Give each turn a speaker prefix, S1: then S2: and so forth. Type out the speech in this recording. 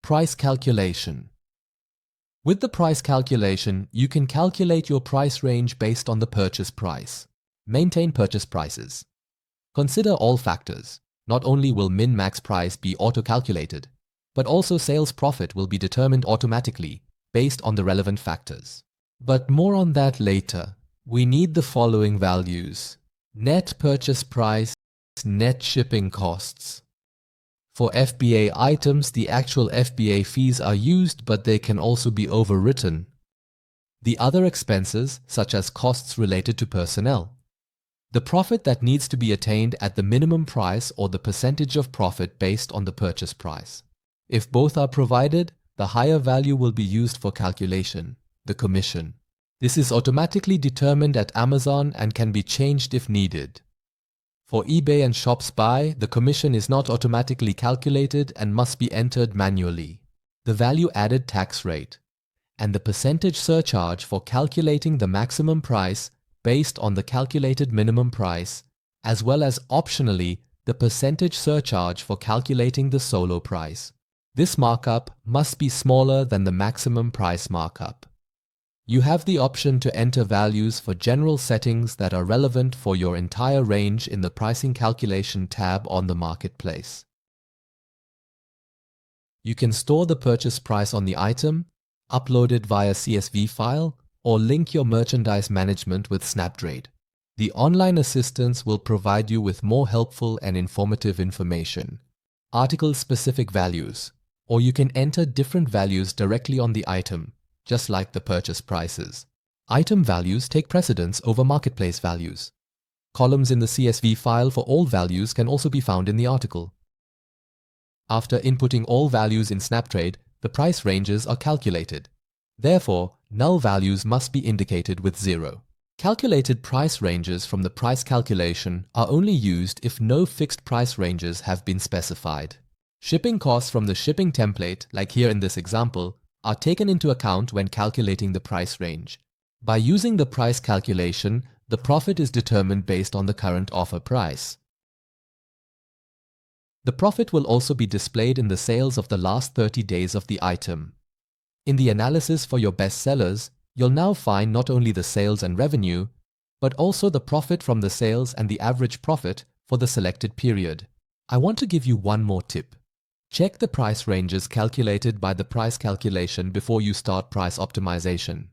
S1: Price calculation. With the price calculation, you can calculate your price range based on the purchase price. Maintain purchase prices. Consider all factors. Not only will min-max price be auto-calculated, but also sales profit will be determined automatically based on the relevant factors. But more on that later. We need the following values: net purchase price, net shipping costs. For FBA items, the actual FBA fees are used, but they can also be overwritten. The other expenses, such as costs related to personnel. The profit that needs to be attained at the minimum price or the percentage of profit based on the purchase price. If both are provided, the higher value will be used for calculation, the commission. This is automatically determined at Amazon and can be changed if needed. For eBay and ShopSpy, the commission is not automatically calculated and must be entered manually. The value added tax rate and the percentage surcharge for calculating the maximum price based on the calculated minimum price, as well as optionally the percentage surcharge for calculating the solo price. This markup must be smaller than the maximum price markup. You have the option to enter values for general settings that are relevant for your entire range in the Pricing Calculation tab on the Marketplace. You can store the purchase price on the item, upload it via CSV file, or link your merchandise management with SnapTrade. The online assistance will provide you with more helpful and informative information. Article-specific values, or you can enter different values directly on the item, just like the purchase prices. Item values take precedence over marketplace values. Columns in the CSV file for all values can also be found in the article. After inputting all values in SnapTrade, the price ranges are calculated. Therefore, null values must be indicated with 0. Calculated price ranges from the price calculation are only used if no fixed price ranges have been specified. Shipping costs from the shipping template, like here in this example, are taken into account when calculating the price range. By using the price calculation, the profit is determined based on the current offer price. The profit will also be displayed in the sales of the last 30 days of the item. In the analysis for your best sellers, you'll now find not only the sales and revenue, but also the profit from the sales and the average profit for the selected period. I want to give you one more tip. Check the price ranges calculated by the price calculation before you start price optimization.